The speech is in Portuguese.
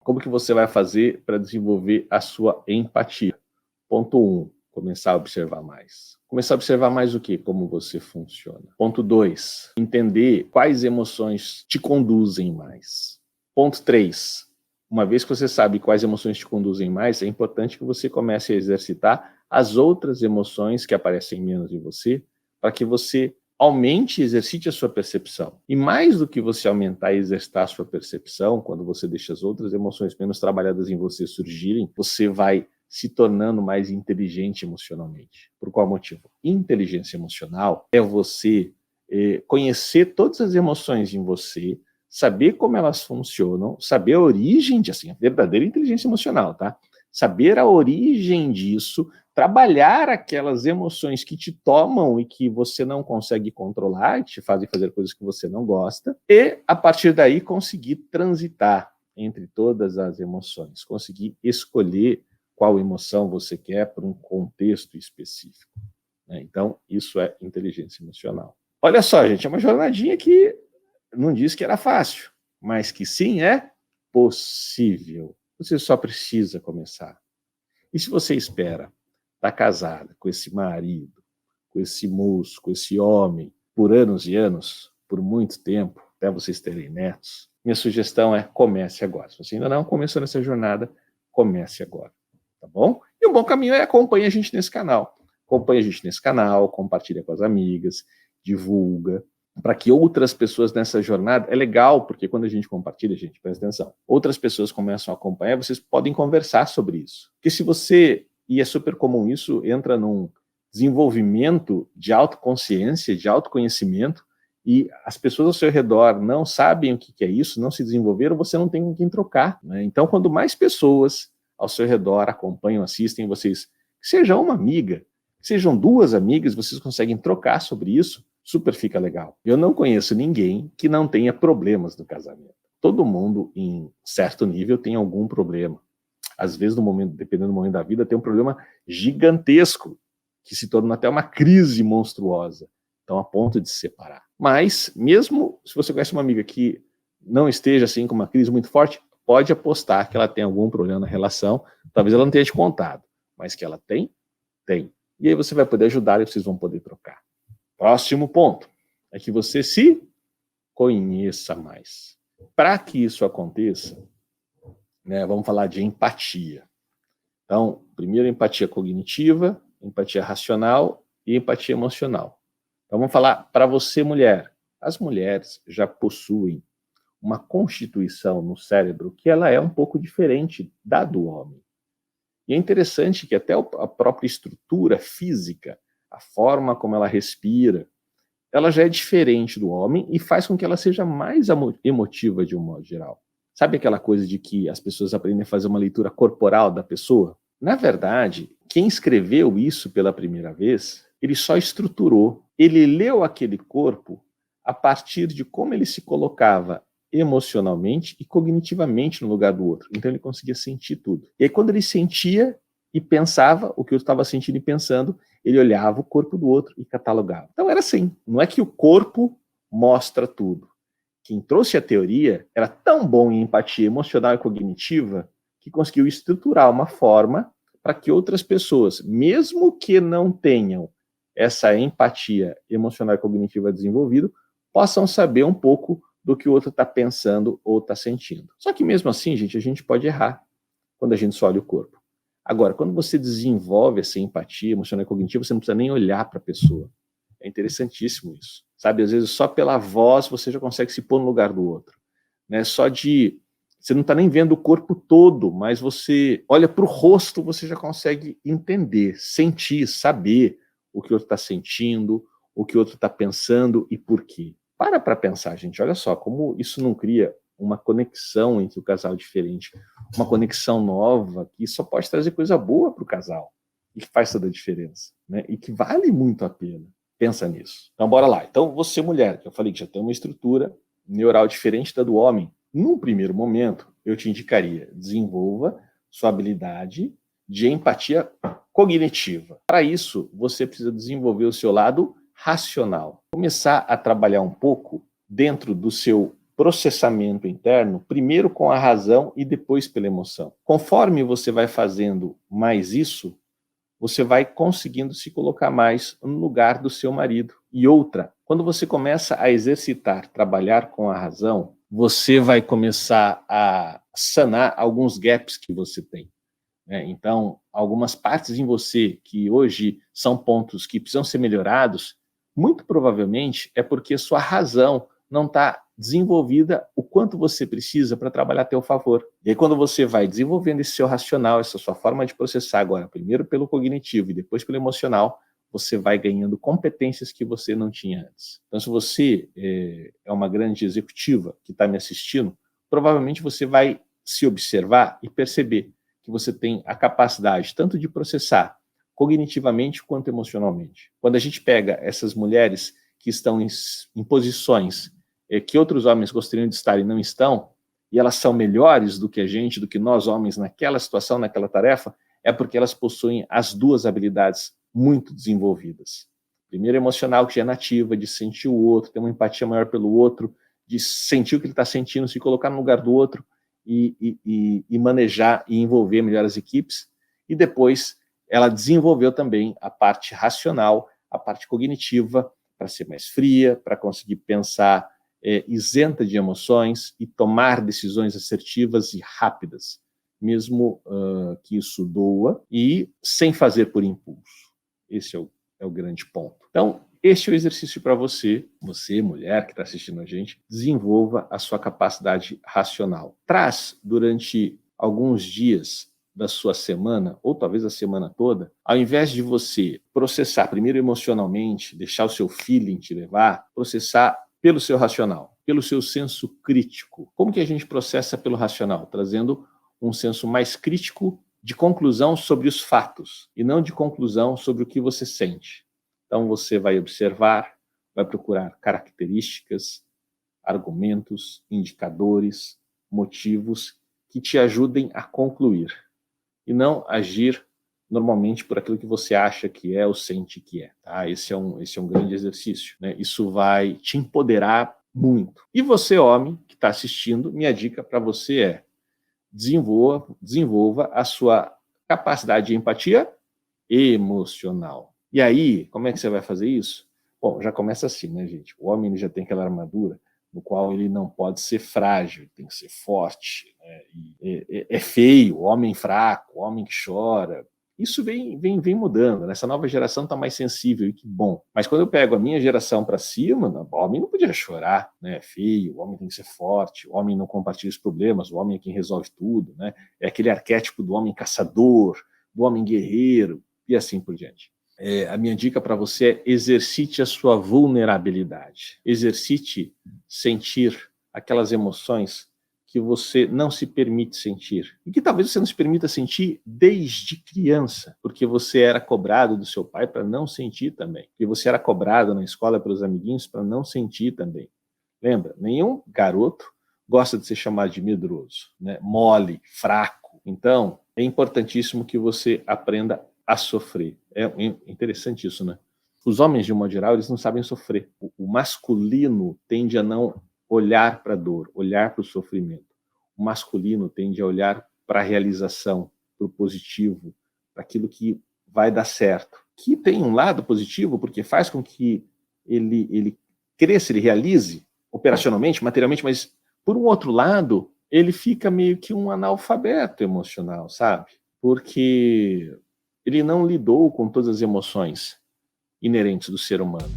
Como que você vai fazer para desenvolver a sua empatia? Ponto 1, começar a observar mais. Começar a observar mais o quê? Como você funciona. Ponto 2, entender quais emoções te conduzem mais. Ponto 3, uma vez que você sabe quais emoções te conduzem mais, é importante que você comece a exercitar as outras emoções que aparecem menos em você, para que você aumente e exercite a sua percepção. E mais do que você aumentar e exercitar a sua percepção, quando você deixa as outras emoções menos trabalhadas em você surgirem, você vai se tornando mais inteligente emocionalmente. Por qual motivo? Inteligência emocional é você conhecer todas as emoções em você, saber como elas funcionam, saber a origem de, assim, a verdadeira inteligência emocional, tá? Saber a origem disso, trabalhar aquelas emoções que te tomam e que você não consegue controlar, que te fazem fazer coisas que você não gosta, e, a partir daí, conseguir transitar entre todas as emoções, conseguir escolher qual emoção você quer para um contexto específico. Então, isso é inteligência emocional. Olha só, gente, é uma jornadinha que não diz que era fácil, mas que sim é possível. Você só precisa começar. E se você espera estar casada com esse marido, com esse moço, com esse homem, por anos e anos, por muito tempo, até vocês terem netos, minha sugestão é comece agora. Se você ainda não começou nessa jornada, comece agora, tá bom? E um bom caminho é acompanhe a gente nesse canal. Acompanhe a gente nesse canal, compartilha com as amigas, divulga, para que outras pessoas nessa jornada, é legal, porque quando a gente compartilha, gente, presta atenção, outras pessoas começam a acompanhar, vocês podem conversar sobre isso. Porque se você, e é super comum isso, entra num desenvolvimento de autoconsciência, de autoconhecimento, e as pessoas ao seu redor não sabem o que é isso, não se desenvolveram, você não tem com quem trocar, né? Então, quando mais pessoas ao seu redor acompanham, assistem vocês, que seja uma amiga, que sejam duas amigas, vocês conseguem trocar sobre isso, super fica legal. Eu não conheço ninguém que não tenha problemas no casamento. Todo mundo, em certo nível, tem algum problema. Às vezes, no momento, dependendo do momento da vida, tem um problema gigantesco, que se torna até uma crise monstruosa. Então, a ponto de se separar. Mas, mesmo se você conhece uma amiga que não esteja assim com uma crise muito forte, pode apostar que ela tem algum problema na relação. Talvez ela não tenha te contado, mas que ela tem, tem. E aí você vai poder ajudar e vocês vão poder trocar. Próximo ponto é que você se conheça mais. Para que isso aconteça, né, vamos falar de empatia. Então, primeiro empatia cognitiva, empatia racional e empatia emocional. Então vamos falar para você, mulher. As mulheres já possuem uma constituição no cérebro que ela é um pouco diferente da do homem. E é interessante que até a própria estrutura física, a forma como ela respira, ela já é diferente do homem e faz com que ela seja mais emotiva de um modo geral. Sabe aquela coisa de que as pessoas aprendem a fazer uma leitura corporal da pessoa? Na verdade, quem escreveu isso pela primeira vez, ele só estruturou. Ele leu aquele corpo a partir de como ele se colocava emocionalmente e cognitivamente no lugar do outro. Então ele conseguia sentir tudo. E aí quando ele sentia e pensava o que eu estava sentindo e pensando, ele olhava o corpo do outro e catalogava. Então era assim, não é que o corpo mostra tudo. Quem trouxe a teoria era tão bom em empatia emocional e cognitiva que conseguiu estruturar uma forma para que outras pessoas, mesmo que não tenham essa empatia emocional e cognitiva desenvolvida, possam saber um pouco do que o outro está pensando ou está sentindo. Só que mesmo assim, gente, a gente pode errar quando a gente só olha o corpo. Agora, quando você desenvolve essa empatia emocional e cognitiva, você não precisa nem olhar para a pessoa. É interessantíssimo isso. Sabe, às vezes só pela voz você já consegue se pôr no lugar do outro. Né? Só de... Você não está nem vendo o corpo todo, mas você olha para o rosto, você já consegue entender, sentir, saber o que o outro está sentindo, o que o outro está pensando e por quê. Para pensar, gente, olha só, como isso não cria uma conexão entre o casal diferente, uma conexão nova, que só pode trazer coisa boa para o casal, e que faz toda a diferença, né? E que vale muito a pena. Pensa nisso. Então, bora lá. Então, você, mulher, que eu falei que já tem uma estrutura neural diferente da do homem, num primeiro momento, eu te indicaria, desenvolva sua habilidade de empatia cognitiva. Para isso, você precisa desenvolver o seu lado racional. Começar a trabalhar um pouco dentro do seu processamento interno, primeiro com a razão e depois pela emoção. Conforme você vai fazendo mais isso, você vai conseguindo se colocar mais no lugar do seu marido. E outra, quando você começa a exercitar, trabalhar com a razão, você vai começar a sanar alguns gaps que você tem. Então, algumas partes em você que hoje são pontos que precisam ser melhorados, muito provavelmente é porque sua razão não está desenvolvida o quanto você precisa para trabalhar a teu favor. E aí, quando você vai desenvolvendo esse seu racional, essa sua forma de processar agora, primeiro pelo cognitivo e depois pelo emocional, você vai ganhando competências que você não tinha antes. Então, se você é uma grande executiva que está me assistindo, provavelmente você vai se observar e perceber que você tem a capacidade tanto de processar cognitivamente quanto emocionalmente. Quando a gente pega essas mulheres que estão em posições que outros homens gostariam de estar e não estão, e elas são melhores do que a gente, do que nós homens naquela situação, naquela tarefa, é porque elas possuem as duas habilidades muito desenvolvidas. Primeiro, emocional, que já é nativa, de sentir o outro, ter uma empatia maior pelo outro, de sentir o que ele está sentindo, se colocar no lugar do outro, e manejar e envolver melhor as equipes. E depois ela desenvolveu também a parte racional, a parte cognitiva, para ser mais fria, para conseguir pensar isenta de emoções e tomar decisões assertivas e rápidas, mesmo que isso doa, e sem fazer por impulso. Esse é o grande ponto. Então, este é o exercício para você, mulher que está assistindo a gente, desenvolva a sua capacidade racional. Traz durante alguns dias da sua semana, ou talvez a semana toda, ao invés de você processar primeiro emocionalmente, deixar o seu feeling te levar, processar pelo seu racional, pelo seu senso crítico. Como que a gente processa pelo racional? Trazendo um senso mais crítico de conclusão sobre os fatos, e não de conclusão sobre o que você sente. Então você vai observar, vai procurar características, argumentos, indicadores, motivos que te ajudem a concluir e não agir normalmente por aquilo que você acha que é ou sente que é. Tá? Esse é um grande exercício. Né? Isso vai te empoderar muito. E você, homem, que está assistindo, minha dica para você é desenvolva a sua capacidade de empatia emocional. E aí, como é que você vai fazer isso? Bom, já começa assim, né, gente? O homem já tem aquela armadura no qual ele não pode ser frágil, tem que ser forte, né? É feio, homem fraco, homem que chora. Isso vem mudando, né? Essa nova geração está mais sensível, e que bom. Mas quando eu pego a minha geração para cima, o homem não podia chorar, né? É feio, o homem tem que ser forte, o homem não compartilha os problemas, o homem é quem resolve tudo, né? É aquele arquétipo do homem caçador, do homem guerreiro, e assim por diante. A minha dica para você é exercite a sua vulnerabilidade. Exercite sentir aquelas emoções que você não se permite sentir. E que talvez você não se permita sentir desde criança, porque você era cobrado do seu pai para não sentir também. Porque você era cobrado na escola pelos amiguinhos para não sentir também. Lembra? Nenhum garoto gosta de ser chamado de medroso, né? Mole, fraco. Então, é importantíssimo que você aprenda a sofrer. É interessante isso, né? Os homens, de um modo geral, eles não sabem sofrer. O masculino tende a não olhar para a dor, olhar para o sofrimento. O masculino tende a olhar para a realização, para o positivo, para aquilo que vai dar certo. Que tem um lado positivo, porque faz com que ele cresça, ele realize operacionalmente, materialmente, mas, por um outro lado, ele fica meio que um analfabeto emocional, sabe? Porque ele não lidou com todas as emoções inerentes do ser humano.